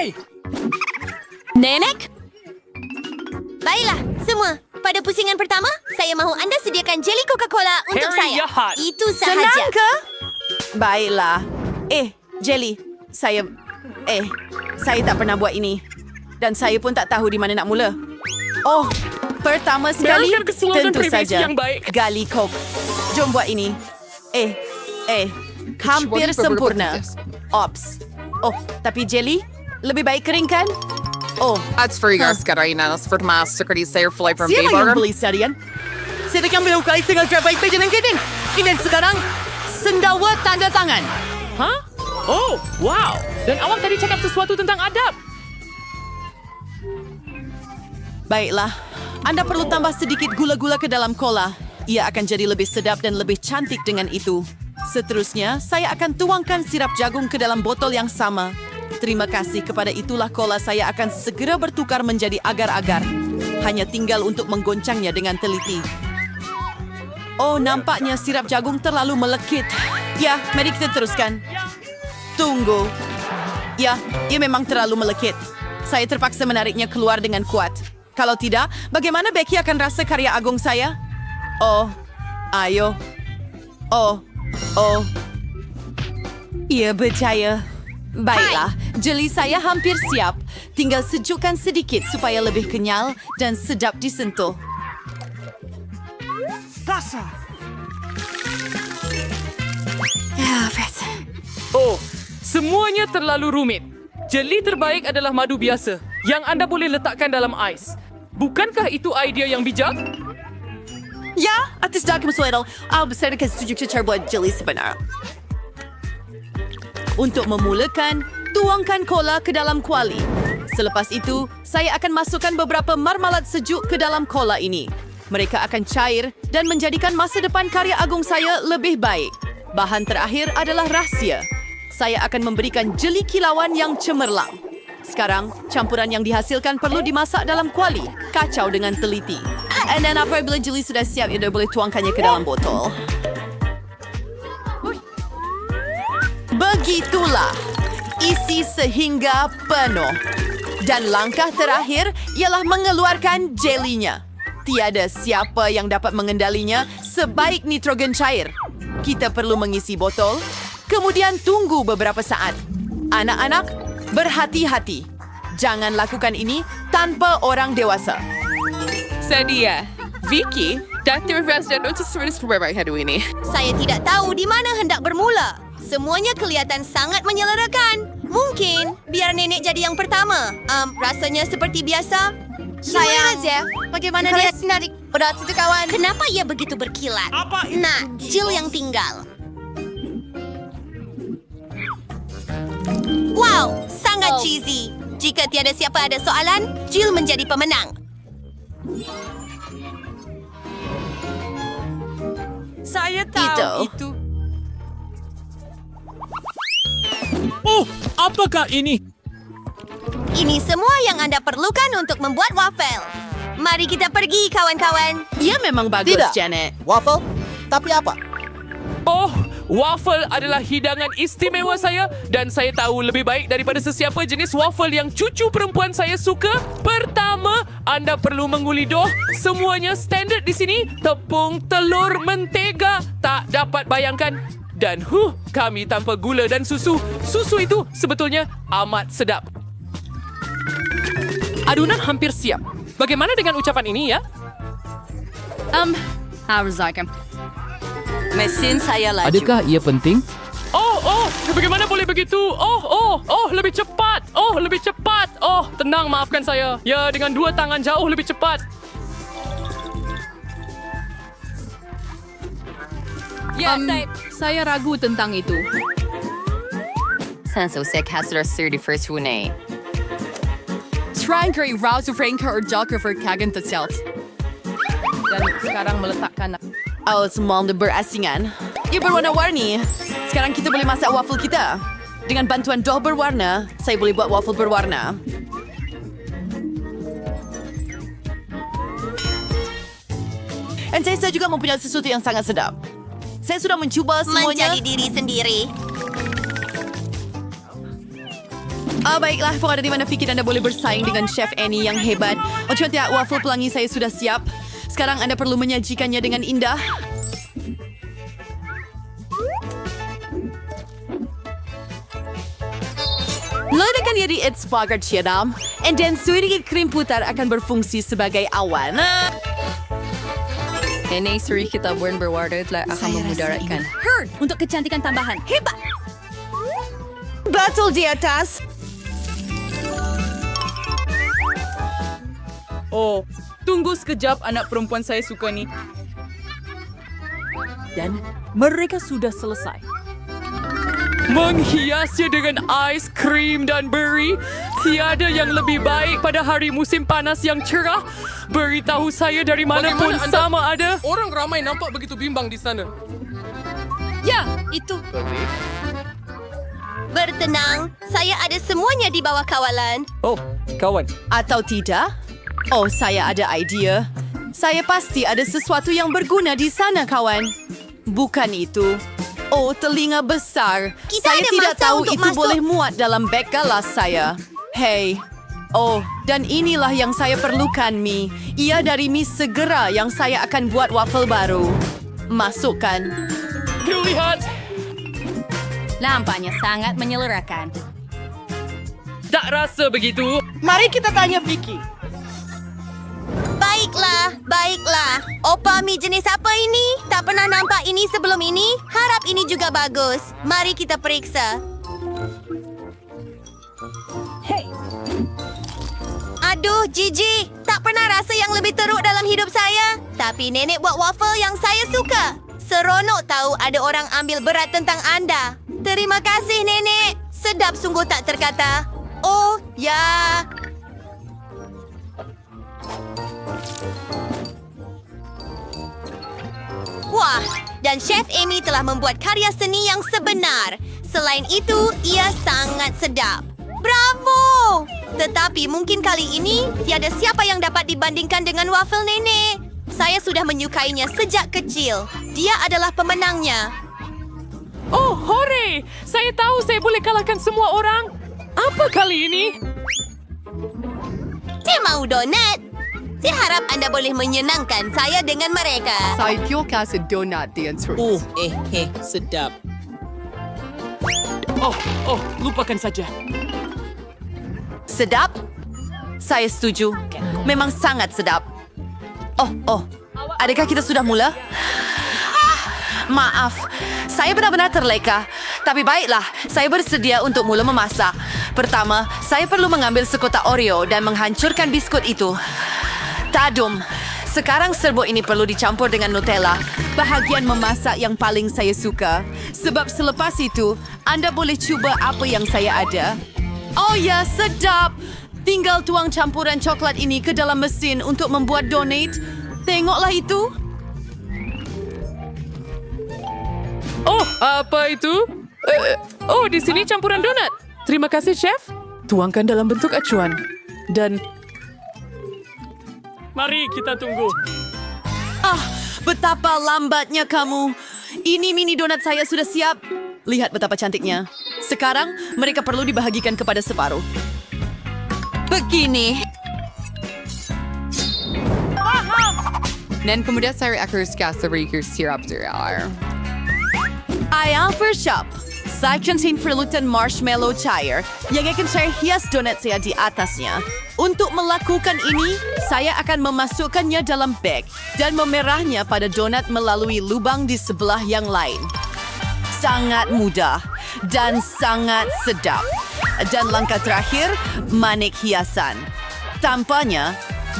Hey! Nenek? Baiklah, semua. Pada pusingan pertama, saya mahu anda sediakan jeli Coca-Cola untuk Harry saya. jahat. Itu sahaja. Senang ke? Baiklah. Jelly. Saya tak pernah buat ini. Dan saya pun tak tahu di mana nak mula. Oh, pertama sekali, Biarkan keseluruhan tentu privasi saja yang baik. gali Coke. Jom buat ini. Hampir sempurna. Ops. Oh, tapi jelly? Lebih baik kering kan? Oh, At frigas Karainas för mastercredit säger fly from siapa yang Bayburger. beli sarian? Saya tekan beliau kali tengah baik baik jalan kedin. Dan sekarang, sendawa tanda tangan. Hah? Oh, wow. Dan awak tadi cakap sesuatu tentang adab. Baiklah, anda perlu tambah sedikit gula-gula ke dalam cola. Ia akan jadi lebih sedap dan lebih cantik dengan itu. Seterusnya, saya akan tuangkan sirap jagung ke dalam botol yang sama. Terima kasih, kepada itulah cola saya akan segera bertukar menjadi agar-agar. Hanya tinggal untuk menggoncangnya dengan teliti. Oh, nampaknya sirap jagung terlalu melekit. Ya, mari kita teruskan. Tunggu. Ya, ia memang terlalu melekit. Saya terpaksa menariknya keluar dengan kuat. Kalau tidak, bagaimana Becky akan rasa karya agung saya? Oh, ayo. Oh. Ia percaya. Baiklah, jeli saya hampir siap. Tinggal sejukkan sedikit supaya lebih kenyal dan sedap disentuh. Oh, semuanya terlalu rumit. Jeli terbaik adalah madu biasa yang anda boleh letakkan dalam ais. Bukankah itu idea yang bijak? Ya, atas dokumen soal, besarkan setuju cara buat jeli sebenar. Untuk memulakan, tuangkan cola ke dalam kuali. Selepas itu, saya akan masukkan beberapa marmalat sejuk ke dalam cola ini. Mereka akan cair dan menjadikan masa depan karya agung saya lebih baik. Bahan terakhir adalah rahsia. Saya akan memberikan jeli kilauan yang cemerlang. Sekarang, campuran yang dihasilkan perlu dimasak dalam kuali. Kacau dengan teliti. Dan apabila jeli sudah siap, anda boleh tuangkannya ke dalam botol. Begitulah. Isi sehingga penuh. Dan langkah terakhir ialah mengeluarkan jelinya. Tiada siapa yang dapat mengendalinya sebaik nitrogen cair. Kita perlu mengisi botol, kemudian tunggu beberapa saat. Anak-anak, berhati-hati. Jangan lakukan ini tanpa orang dewasa. Sedia. Vicky, Dr. President untuk serius beberapa hari ini. Saya tidak tahu di mana hendak bermula. Semuanya kelihatan sangat menyelerakan. Mungkin biar nenek jadi yang pertama. Rasanya seperti biasa. Sayang, bagaimana dia menarik berat itu kawan? Kenapa ia begitu berkilat? Apa itu? Nah, Jill yang tinggal. Wow, sangat cheesy. Jika tiada siapa ada soalan, Jill menjadi pemenang. Saya tahu Itu. Oh, apakah ini? Ini semua yang anda perlukan untuk membuat waffle. Mari kita pergi, kawan-kawan. Ia memang bagus, Tidak. Janet. Waffle? Tapi apa? Oh, waffle adalah hidangan istimewa saya dan saya tahu lebih baik daripada sesiapa jenis waffle yang cucu perempuan saya suka. Pertama, anda perlu menguli dough. Semuanya standard di sini. Tepung, telur, mentega. Tak dapat bayangkan. Dan kami tanpa gula dan susu. Susu itu sebetulnya amat sedap. Adunan hampir siap. Bagaimana dengan ucapan ini ya? Mesin saya laju. Adakah ia penting? Oh, bagaimana boleh begitu? Oh, lebih cepat. Oh, lebih cepat. Oh, tenang, maafkan saya. Ya, dengan 2 tangan jauh lebih cepat. Ya, saya ragu tentang itu. Saya kasih 31st Juni. Trying great route of rank or joker for kagan itself. Dan sekarang meletakkan Oh, semua berasingan. Ia berwarna-warni. Sekarang kita boleh masak waffle kita. Dengan bantuan dough berwarna, saya boleh buat waffle berwarna. Dan saya juga mempunyai sesuatu yang sangat sedap. Saya sudah mencuba semuanya. Menjadi diri sendiri. Baiklah, pokok ada di mana fikir Anda boleh bersaing dengan Chef Annie yang hebat. Oh, cantik, waffle pelangi saya sudah siap. Sekarang Anda perlu menyajikannya dengan indah. Letakkan ia di es pagar siram, and then sedikit krim putar akan berfungsi sebagai awan. Nenek suri kita bukan berwarna telah akan memudaratkan. Herd untuk kecantikan tambahan. Hebat! Batul di atas. Oh, tunggu sekejap, anak perempuan saya suka ni. Dan mereka sudah selesai. Menghiasnya dengan ais krim dan beri. Tiada yang lebih baik pada hari musim panas yang cerah. Beritahu saya dari mana pun Bagaimana anda- sama ada. Orang ramai nampak begitu bimbang di sana. Ya, itu. Bertenang, saya ada semuanya di bawah kawalan. Oh, kawan. Atau tidak? Oh, saya ada idea. Saya pasti ada sesuatu yang berguna di sana, kawan. Bukan itu. Oh, telinga besar. Kita Saya ada tidak masa tahu untuk itu masuk. boleh muat dalam beg galas saya. Hey. Oh, dan inilah yang saya perlukan, Mi. Ia dari Mi segera yang saya akan buat waffle baru. Masukkan. Lihat, Nampaknya sangat menyelerakan. tak rasa begitu. Mari kita tanya Vicky. Baiklah, baiklah. Opa mie jenis apa ini? Tak pernah nampak ini sebelum ini. Harap ini juga bagus. Mari kita periksa. Aduh, jijik. Tak pernah rasa yang lebih teruk dalam hidup saya. Tapi nenek buat waffle yang saya suka. Seronok tahu ada orang ambil berat tentang anda. Terima kasih, nenek. Sedap sungguh tak terkata. Oh, ya. Wah, dan Chef Amy telah membuat karya seni yang sebenar. Selain itu, ia sangat sedap. Bravo! Tetapi mungkin kali ini, tiada siapa yang dapat dibandingkan dengan waffle nenek. Saya sudah menyukainya sejak kecil. Dia adalah pemenangnya. Oh, hore! Saya tahu saya boleh kalahkan semua orang. Apa kali ini? Saya mau donat. Saya harap anda boleh menyenangkan saya dengan mereka. Saya kasih donat di answer. Sedap. Oh, lupakan saja. Sedap? Saya setuju. Memang sangat sedap. Oh. Adakah kita sudah mula? Maaf, saya benar-benar terleka. Tapi baiklah, saya bersedia untuk mula memasak. Pertama, saya perlu mengambil sekotak Oreo dan menghancurkan biskut itu. Tadum. Sekarang serbuk ini perlu dicampur dengan Nutella. Bahagian memasak yang paling saya suka. Sebab selepas itu, anda boleh cuba apa yang saya ada. Oh ya, sedap. Tinggal tuang campuran coklat ini ke dalam mesin untuk membuat donat. Tengoklah itu. Oh, apa itu? Oh, di sini campuran donat. Terima kasih, Chef. Tuangkan dalam bentuk acuan. Dan mari kita tunggu. Betapa lambatnya kamu. Ini mini donat saya sudah siap. Lihat betapa cantiknya. Sekarang mereka perlu dibahagikan kepada separuh. Begini. Dan kemudian saya akan kasih sirup dari air. Ayam shop. Saya contain perlutan marshmallow cair yang akan saya hias donat saya di atasnya. Untuk melakukan ini, saya akan memasukkannya dalam bag dan memerahnya pada donat melalui lubang di sebelah yang lain. Sangat mudah dan sangat sedap. Dan langkah terakhir, manik hiasan. Tampaknya,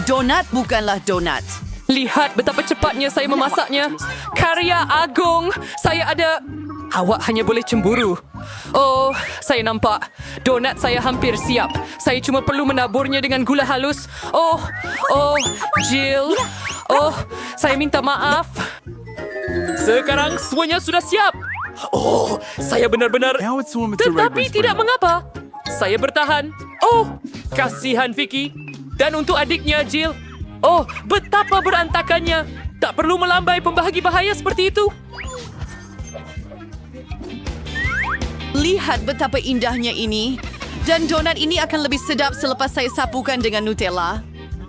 donat bukanlah donat. Lihat betapa cepatnya saya memasaknya. Karya agung. Saya ada... Awak hanya boleh cemburu. Oh, saya nampak. Donat saya hampir siap. Saya cuma perlu menaburnya dengan gula halus. Oh, Jill. Oh, saya minta maaf. Sekarang semuanya sudah siap. Oh, saya benar-benar... Tetapi tidak mengapa. Saya bertahan. Oh, kasihan Vicky. Dan untuk adiknya, Jill. Oh, betapa berantakannya. Tak perlu melambai pembahagi bahaya seperti itu. Lihat betapa indahnya ini. Dan donat ini akan lebih sedap selepas saya sapukan dengan Nutella.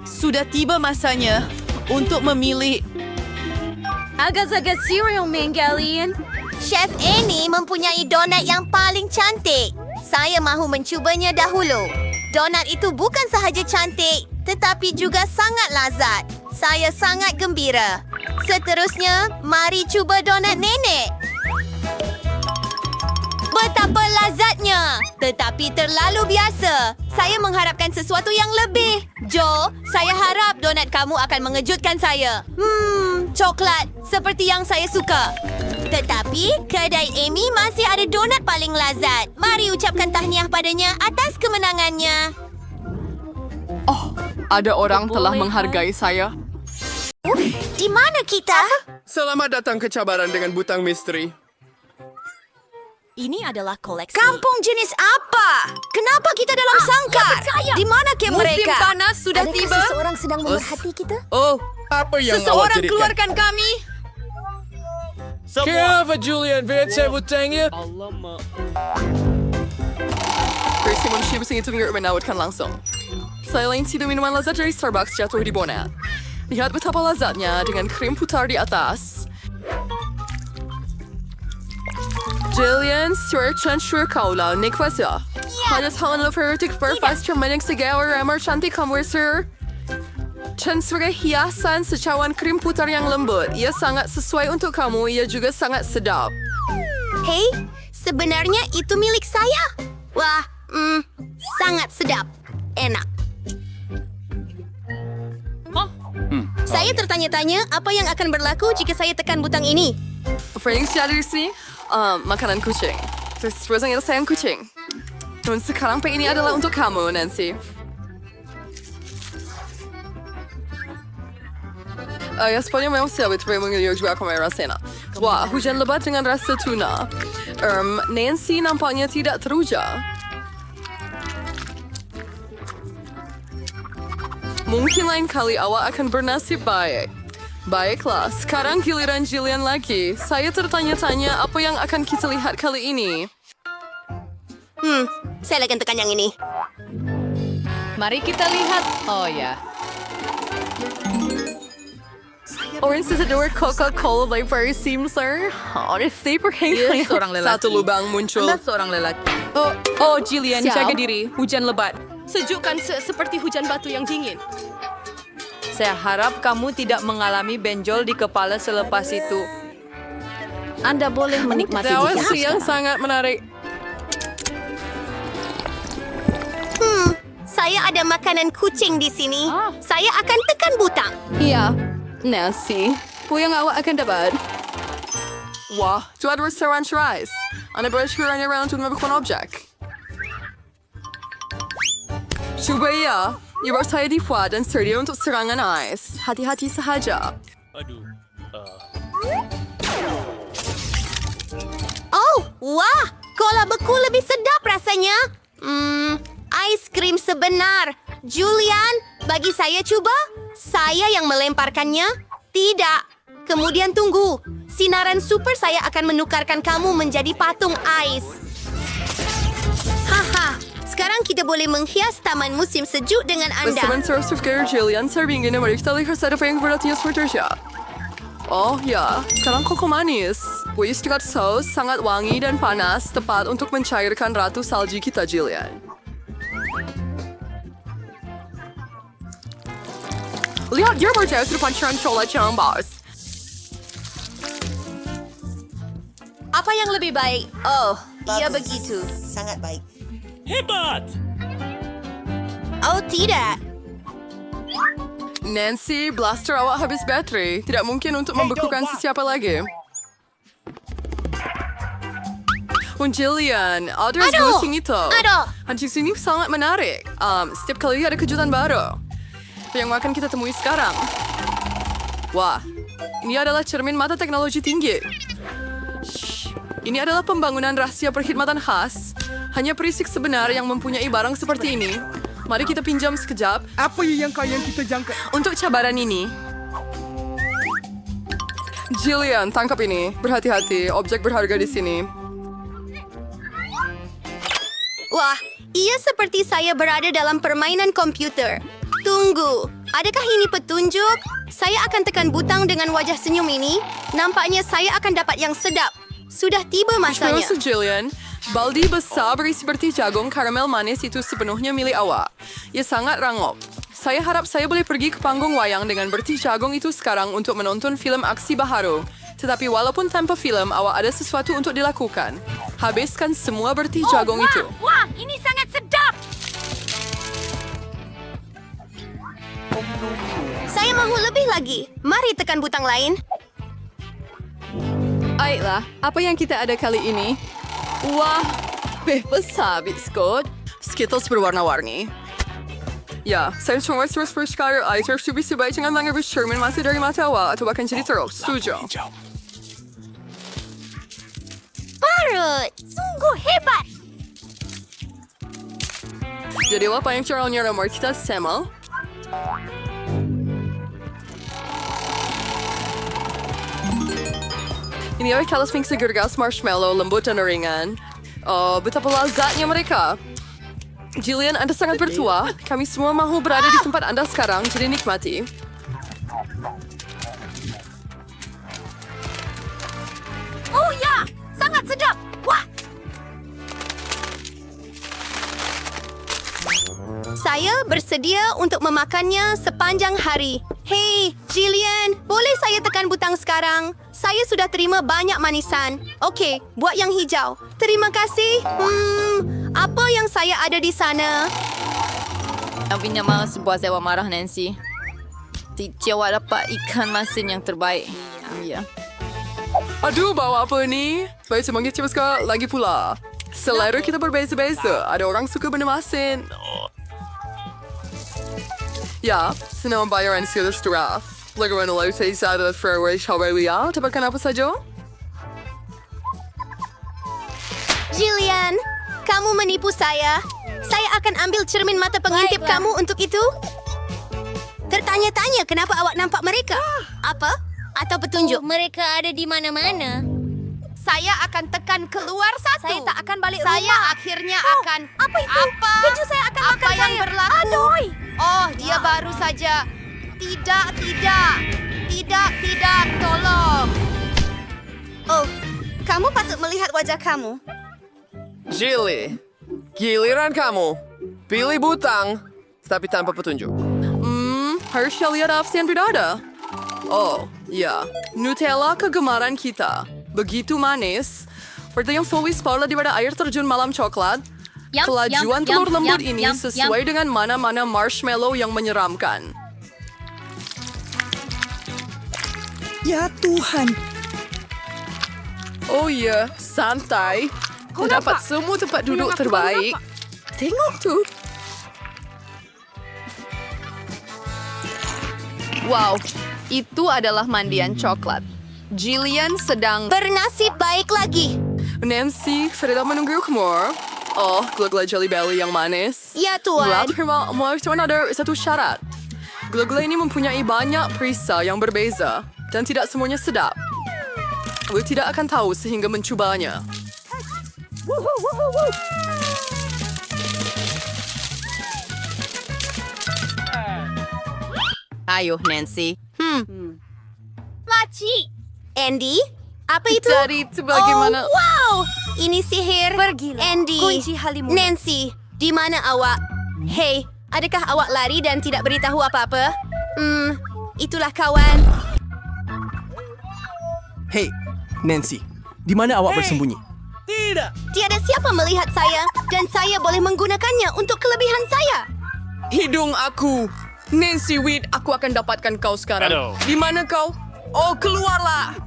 Sudah tiba masanya untuk memilih. Agak-agak cereal menggalian. Chef Annie mempunyai donat yang paling cantik. Saya mahu mencubanya dahulu. Donat itu bukan sahaja cantik, tetapi juga sangat lazat. Saya sangat gembira. Seterusnya, mari cuba donat nenek. Betapa lazatnya, tetapi terlalu biasa. Saya mengharapkan sesuatu yang lebih. Joe, saya harap donat kamu akan mengejutkan saya. Coklat, seperti yang saya suka. Tetapi, kedai Amy masih ada donat paling lazat. Mari ucapkan tahniah padanya atas kemenangannya. Ada orang telah menghargai saya. Di mana kita? Selamat datang ke cabaran dengan butang misteri. Ini adalah koleksi. Kampung jenis apa? Kenapa kita dalam sangkar? Di mana ke mereka? Musim panas sudah tiba. Seseorang sedang memerhati kita? Oh, apa yang awak Seseorang jadikan? keluarkan kami. Kenapa Julian? Biar saya butangnya. Versi manusia bising itu menawatkan langsung. Saya lain tidak minuman lezat dari Starbucks jatuh di bonat. Lihat betapa lezatnya dengan krim putar di atas. Jillian, sur kaulah, Nick Fasa. Hanya tahun levertik berfas cermin yang segala ramar cantik kamu, sir. Dan sebagai hiasan secawan krim putar yang lembut, ia sangat sesuai untuk kamu, ia juga sangat sedap. Hei, sebenarnya itu milik saya. Wah, sangat sedap. Enak. Saya tertanya-tanya apa yang akan berlaku jika saya tekan butang ini. Frank dari sini, makanan kucing. Terus rasanya sayang kucing. Dan sekarang ini adalah untuk kamu, Nancy. Ya, sepanjang memang siapa itu mengilir juga kamera sana. Wah, hujan lebat dengan rasa tuna. Nancy nampaknya tidak teruja. Mungkin lain kali awak akan bernasib baik. Baiklah, sekarang giliran Jillian lagi. Saya tertanya-tanya apa yang akan kita lihat kali ini. Saya akan tekan yang ini. Mari kita lihat. Oh ya. Orange is the word Coca-Cola like very sir. If they Dia seorang lelaki. Satu lubang muncul. Anda seorang lelaki. Oh, Jillian, jaga diri. Hujan lebat. Sejukkan seperti hujan batu yang dingin. Saya harap kamu tidak mengalami benjol di kepala selepas itu. Anda boleh menikmati That was sekarang. yang sangat menarik. Saya ada makanan kucing di sini. Saya akan tekan butang. Iya, Nancy. Po yang awak akan dapat. Wah, itu ada restoran rice. Anda bersyukurnya around untuk melakukan objek. Coba ya, ibu saya dibuat dan sedia untuk serangan ais. Hati-hati sahaja. Oh, wah! Cola beku lebih sedap rasanya. Ais krim sebenar. Julian, bagi saya coba. Saya yang melemparkannya. Tidak. Kemudian tunggu. Sinaran super saya akan menukarkan kamu menjadi patung ais. Haha. Sekarang kita boleh menghias taman musim sejuk dengan anda. Sebentar Sufgar Jillian, saya ingin memeriksa lihat saya apa yang berarti seperti siapa. Oh ya, sekarang koko manis. Buis dekat saus, sangat wangi dan panas, tepat untuk mencairkan ratu salji kita, Jillian. Lihat dia berjaya di pancaran cola yang bos. Apa yang lebih baik? Oh, iya begitu. Sangat baik. Oh, tidak. Nancy, blaster awak habis bateri. Tidak mungkin untuk membekukan sesiapa lagi. Jillian, others Aduh! ghosting itu. Aduh! Hancur sini sangat menarik. Setiap kali ada kejutan baru. Apa yang akan kita temui sekarang? Wah, ini adalah cermin mata teknologi tinggi. Shh, ini adalah pembangunan rahasia perkhidmatan khas. Hanya perisik sebenar yang mempunyai barang seperti ini. Mari kita pinjam sekejap. Apa yang kita jangka? Untuk cabaran ini. Jillian, tangkap ini. Berhati-hati, objek berharga di sini. Wah, Ia seperti saya berada dalam permainan komputer. Tunggu, adakah ini petunjuk? Saya akan tekan butang dengan wajah senyum ini. Nampaknya saya akan dapat yang sedap. Sudah tiba masanya. Terus Jillian, baldi besar berisi berti jagung karamel manis itu sepenuhnya milik awak. Ia sangat rangup. Saya harap saya boleh pergi ke panggung wayang dengan berti jagung itu sekarang untuk menonton filem aksi baharu. Tetapi walaupun tanpa filem, awak ada sesuatu untuk dilakukan. Habiskan semua berti jagung itu. Wah, ini sangat sedap. Saya mahu lebih lagi. Mari tekan butang lain. Baiklah, apa yang kita ada kali ini? Wah, besar biskut. Skittles berwarna-warni. Ya, saya cuma terus bersekara air sebaik jangan mengambil cermin mata dari mata awak atau akan jadi teruk. Setuju. Parut, sungguh hebat. Jadi apa yang caranya nomor kita sama? Ini adalah kalau Sphinx gergas marshmallow lembut dan ringan. Oh, betapa lezatnya mereka. Jillian, Anda sangat bertua. Kami semua mahu berada di tempat Anda sekarang, jadi nikmati. Oh ya, sangat sedap. Wah. Saya bersedia untuk memakannya sepanjang hari. Hei, Jillian, boleh saya tekan butang sekarang? Saya sudah terima banyak manisan. Okey, buat yang hijau. Terima kasih. Apa yang saya ada di sana? Aku punya mahu sebuah sewa marah, Nancy. Cici awak dapat ikan masin yang terbaik. Ya. Aduh, bawa apa ni? Baik, semangat cepat sekali lagi pula. Selera kita berbeza-beza. Ada orang suka benda masin. Ya, senang bayaran secara seteraf. Laguan lalu saya sadar fairway Shawalia. Dapatkan apa saja? Jillian, kamu menipu saya. Saya akan ambil cermin mata pengintip kamu untuk itu. Tertanya-tanya kenapa awak nampak mereka. Apa? Atau petunjuk? Mereka ada di mana-mana. Saya akan tekan keluar satu. Saya tak akan balik rumah. Saya akhirnya akan... Apa itu? Keju saya akan makan saya. Apa yang berlaku? Aduh. Oh, dia baru saja. Tidak. Tolong. Oh, kamu patut melihat wajah kamu. Jilly, giliran kamu. Pilih butang, tapi tanpa petunjuk. Harus lihat opsi yang berbeda. Oh, ya. Nutella kegemaran kita. Begitu manis. Seperti yang Flowis Paula di pada air terjun malam coklat. Kelajuan telur lembut ini sesuai dengan mana-mana marshmallow yang menyeramkan. Ya Tuhan. Oh ya, santai. Kau dapat semua tempat duduk terbaik. Tengok tu. Wow, itu adalah mandian coklat. Jillian sedang... Bernasib baik lagi. Nancy, Freda menunggu kamu. Oh, gula-gula Jelly Belly yang manis. Ya, Tuan. Tuan ada satu syarat. Gula-gula ini mempunyai banyak perisa yang berbeza dan tidak semuanya sedap. Lu tidak akan tahu sehingga mencobanya. Ayo, Nancy. Laci. Andy, apa itu? Jadi itu bagaimana? Oh, wow! Ini sihir. Pergilah. Andy. Kunci halimu. Nancy, di mana awak? Hei, adakah awak lari dan tidak beritahu apa-apa? Itulah kawan. Hei, Nancy, di mana awak bersembunyi? Tiada siapa melihat saya dan saya boleh menggunakannya untuk kelebihan saya. Hidung aku. Nancy Weed, aku akan dapatkan kau sekarang. Di mana kau? Oh, keluarlah.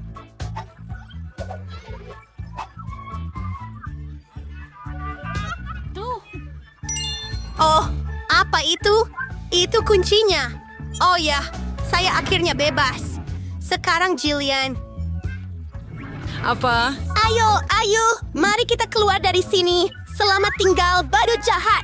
Oh, apa itu? Itu kuncinya. Oh ya, saya akhirnya bebas. Sekarang Jillian. Apa? Ayo, mari kita keluar dari sini. Selamat tinggal, badut jahat.